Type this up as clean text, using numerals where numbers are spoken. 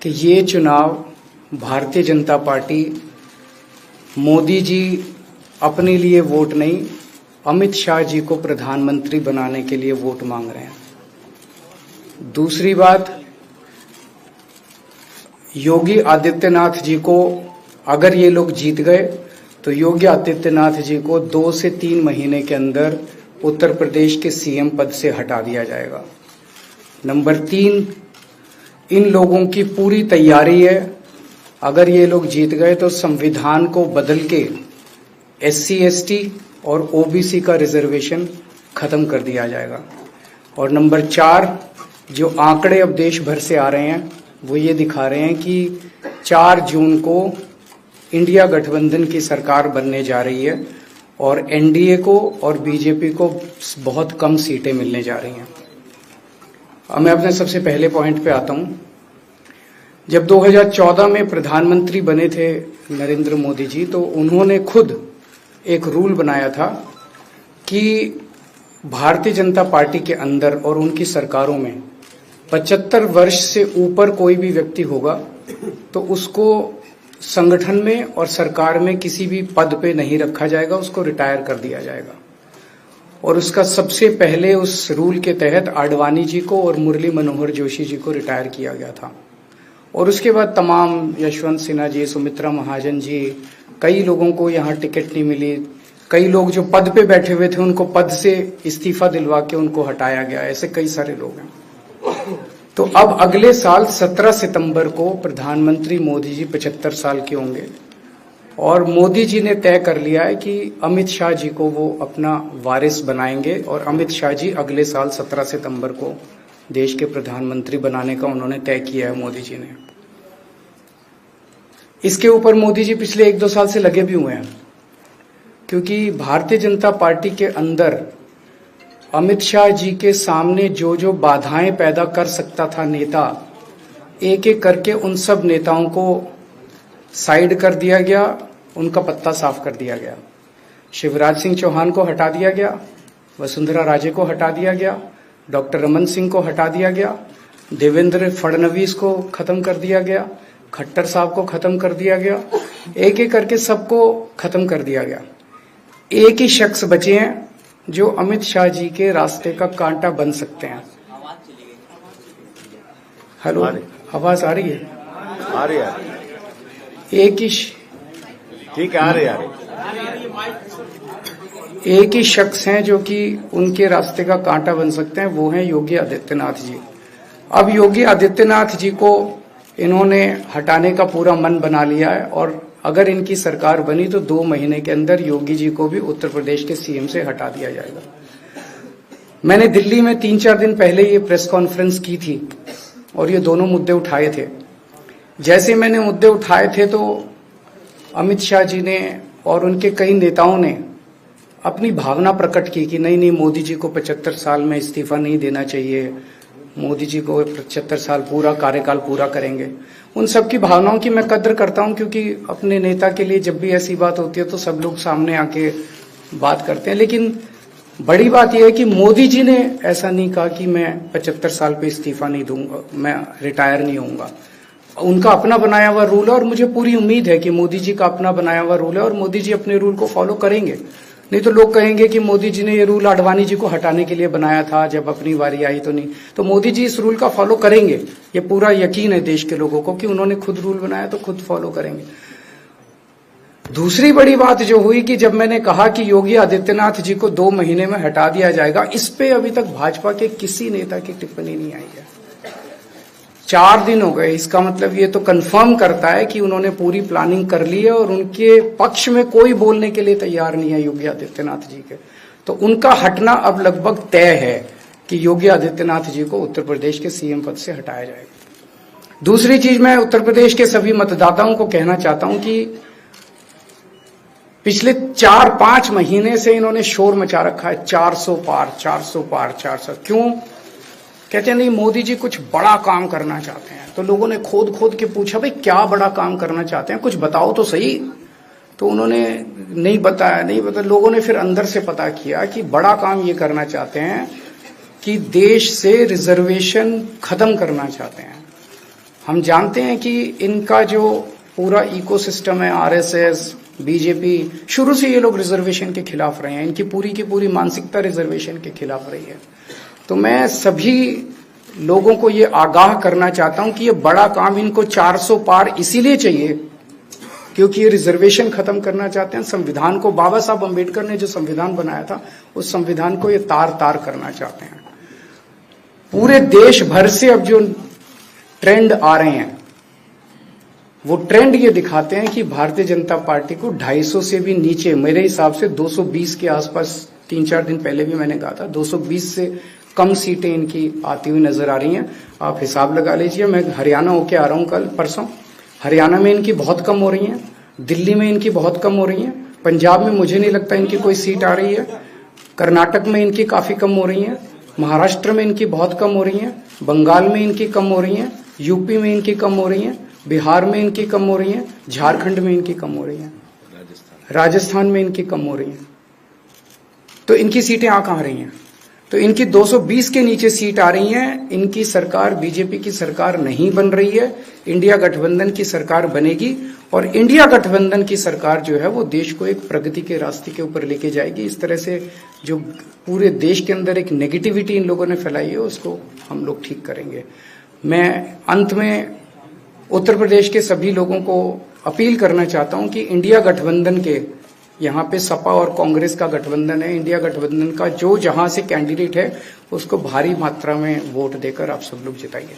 कि ये चुनाव भारतीय जनता पार्टी मोदी जी अपने लिए वोट नहीं, अमित शाह जी को प्रधानमंत्री बनाने के लिए वोट मांग रहे हैं। दूसरी बात, योगी आदित्यनाथ जी को अगर ये लोग जीत गए तो योगी आदित्यनाथ जी को 2 से 3 महीने के अंदर उत्तर प्रदेश के सीएम पद से हटा दिया जाएगा। नंबर 3, इन लोगों की पूरी तैयारी है, अगर ये लोग जीत गए तो संविधान को बदल के SC ST और OBC का रिजर्वेशन खत्म कर दिया जाएगा। और नंबर 4, जो आंकड़े अब देश भर से आ रहे हैं वो ये दिखा रहे हैं कि 4 जून को इंडिया गठबंधन की सरकार बनने जा रही है और NDA को और BJP को बहुत कम सीटें मिलने जा रही हैं। अब मैं अपने सबसे पहले पॉइंट पे आता हूं। जब 2014 में प्रधानमंत्री बने थे नरेंद्र मोदी जी, तो उन्होंने खुद एक रूल बनाया था कि भारतीय जनता पार्टी के अंदर और उनकी सरकारों में 75 वर्ष से ऊपर कोई भी व्यक्ति होगा तो उसको संगठन में और सरकार में किसी भी पद पे नहीं रखा जाएगा, उसको रिटायर कर दिया जाएगा। और उसका सबसे पहले उस रूल के तहत आडवाणी जी को और मुरली मनोहर जोशी जी को रिटायर किया गया था। और उसके बाद तमाम यशवंत सिन्हा जी, सुमित्रा महाजन जी, कई लोगों को यहाँ टिकट नहीं मिली, कई लोग जो पद पे बैठे हुए थे उनको पद से इस्तीफा दिलवा के उनको हटाया गया, ऐसे कई सारे लोग हैं। तो अब अगले साल 17 सितंबर को प्रधानमंत्री मोदी जी 75 साल के होंगे और मोदी जी ने तय कर लिया है कि अमित शाह जी को वो अपना वारिस बनाएंगे और अमित शाह जी अगले साल 17 सितंबर को देश के प्रधानमंत्री बनाने का उन्होंने तय किया है मोदी जी ने। इसके ऊपर मोदी जी पिछले 1-2 साल से लगे भी हुए हैं, क्योंकि भारतीय जनता पार्टी के अंदर अमित शाह जी के सामने जो जो बाधाएं पैदा कर सकता था नेता, एक एक करके उन सब नेताओं को साइड कर दिया गया, उनका पत्ता साफ कर दिया गया। शिवराज सिंह चौहान को हटा दिया गया, वसुंधरा राजे को हटा दिया गया, डॉक्टर रमन सिंह को हटा दिया गया, देवेंद्र फडणवीस को खत्म कर दिया गया, खट्टर साहब को खत्म कर दिया गया, एक एक करके सबको खत्म कर दिया गया। एक ही शख्स बचे हैं जो अमित शाह जी के रास्ते का कांटा बन सकते हैं। हेलो, आवाज आ रही है? आ रही है। एक ही ठीक है, आ रही है। एक ही शख्स हैं जो कि उनके रास्ते का कांटा बन सकते हैं, वो हैं योगी आदित्यनाथ जी। अब योगी आदित्यनाथ जी को इन्होंने हटाने का पूरा मन बना लिया है और अगर इनकी सरकार बनी तो 2 महीने के अंदर योगी जी को भी उत्तर प्रदेश के सीएम से हटा दिया जाएगा। मैंने दिल्ली में 3-4 दिन पहले ये प्रेस कॉन्फ्रेंस की थी और ये दोनों मुद्दे उठाए थे। जैसे मैंने मुद्दे उठाए थे तो अमित शाह जी ने और उनके कई नेताओं ने अपनी भावना प्रकट की कि नहीं नहीं, मोदी जी को 75 साल में इस्तीफा नहीं देना चाहिए, मोदी जी को 75 साल पूरा कार्यकाल पूरा करेंगे। उन सब की भावनाओं की मैं कद्र करता हूं, क्योंकि अपने नेता के लिए जब भी ऐसी बात होती है तो सब लोग सामने आके बात करते हैं। लेकिन बड़ी बात यह है कि मोदी जी ने ऐसा नहीं कहा कि मैं 75 साल पे इस्तीफा नहीं दूंगा, मैं रिटायर नहीं होऊंगा। उनका अपना बनाया हुआ रूल है और मुझे पूरी उम्मीद है कि मोदी जी का अपना बनाया हुआ रूल है और मोदी जी अपने रूल को फॉलो करेंगे। नहीं तो लोग कहेंगे कि मोदी जी ने ये रूल आडवाणी जी को हटाने के लिए बनाया था, जब अपनी बारी आई तो नहीं। तो मोदी जी इस रूल का फॉलो करेंगे, ये पूरा यकीन है देश के लोगों को कि उन्होंने खुद रूल बनाया तो खुद फॉलो करेंगे। दूसरी बड़ी बात जो हुई कि जब मैंने कहा कि योगी आदित्यनाथ जी को 2 महीने में हटा दिया जाएगा, इस पे अभी तक भाजपा के किसी नेता की टिप्पणी नहीं आई है। 4 दिन हो गए, इसका मतलब ये तो कंफर्म करता है कि उन्होंने पूरी प्लानिंग कर ली है और उनके पक्ष में कोई बोलने के लिए तैयार नहीं है योगी आदित्यनाथ जी के। तो उनका हटना अब लगभग तय है कि योगी आदित्यनाथ जी को उत्तर प्रदेश के सीएम पद से हटाया जाएगा। दूसरी चीज, मैं उत्तर प्रदेश के सभी मतदाताओं को कहना चाहता हूं कि पिछले 4-5 महीने से इन्होंने शोर मचा रखा है, 400 पार 400 पार 400। क्यों? कहते हैं नहीं मोदी जी कुछ बड़ा काम करना चाहते हैं। तो लोगों ने खोद खोद के पूछा, भाई क्या बड़ा काम करना चाहते हैं, कुछ बताओ तो सही। तो उन्होंने नहीं बताया। लोगों ने फिर अंदर से पता किया कि बड़ा काम ये करना चाहते हैं कि देश से रिजर्वेशन खत्म करना चाहते हैं। हम जानते हैं कि इनका जो पूरा इकोसिस्टम है, आरएसएस, बीजेपी, शुरू से ये लोग रिजर्वेशन के खिलाफ रहे हैं। इनकी पूरी की पूरी मानसिकता रिजर्वेशन के खिलाफ रही है। तो मैं सभी लोगों को ये आगाह करना चाहता हूं कि ये बड़ा काम इनको 400 पार इसीलिए चाहिए क्योंकि ये रिजर्वेशन खत्म करना चाहते हैं। संविधान को, बाबा साहब अम्बेडकर ने जो संविधान बनाया था, उस संविधान को ये तार तार करना चाहते हैं। पूरे देश भर से अब जो ट्रेंड आ रहे हैं, वो ट्रेंड ये दिखाते हैं कि भारतीय जनता पार्टी को 250 से भी नीचे, मेरे हिसाब से 220 के आसपास, 3-4 दिन पहले भी मैंने कहा था, 220 से कम सीटें इनकी आती हुई नजर आ रही हैं। आप हिसाब लगा लीजिए। मैं हरियाणा होके आ रहा हूं कल परसों। हरियाणा में इनकी बहुत कम हो रही हैं, दिल्ली में इनकी बहुत कम हो रही हैं, पंजाब में मुझे नहीं लगता इनकी कोई सीट आ रही है, कर्नाटक में इनकी काफी कम हो रही है, महाराष्ट्र में इनकी बहुत कम हो रही है, बंगाल में इनकी कम हो रही है, यूपी में इनकी कम हो रही है, बिहार में इनकी कम हो रही है, झारखंड में इनकी कम हो रही है, राजस्थान में इनकी कम हो रही है। तो इनकी सीटें आ कहां रही हैं? तो इनकी 220 के नीचे सीट आ रही हैं। इनकी सरकार बीजेपी की सरकार नहीं बन रही है, इंडिया गठबंधन की सरकार बनेगी। और इंडिया गठबंधन की सरकार जो है वो देश को एक प्रगति के रास्ते के ऊपर लेके जाएगी। इस तरह से जो पूरे देश के अंदर एक नेगेटिविटी इन लोगों ने फैलाई है, उसको हम लोग ठीक करेंगे। मैं अंत में उत्तर प्रदेश के सभी लोगों को अपील करना चाहता हूं कि इंडिया गठबंधन के, यहाँ पे सपा और कांग्रेस का गठबंधन है, इंडिया गठबंधन का जो जहां से कैंडिडेट है उसको भारी मात्रा में वोट देकर आप सब लोग जिताइए।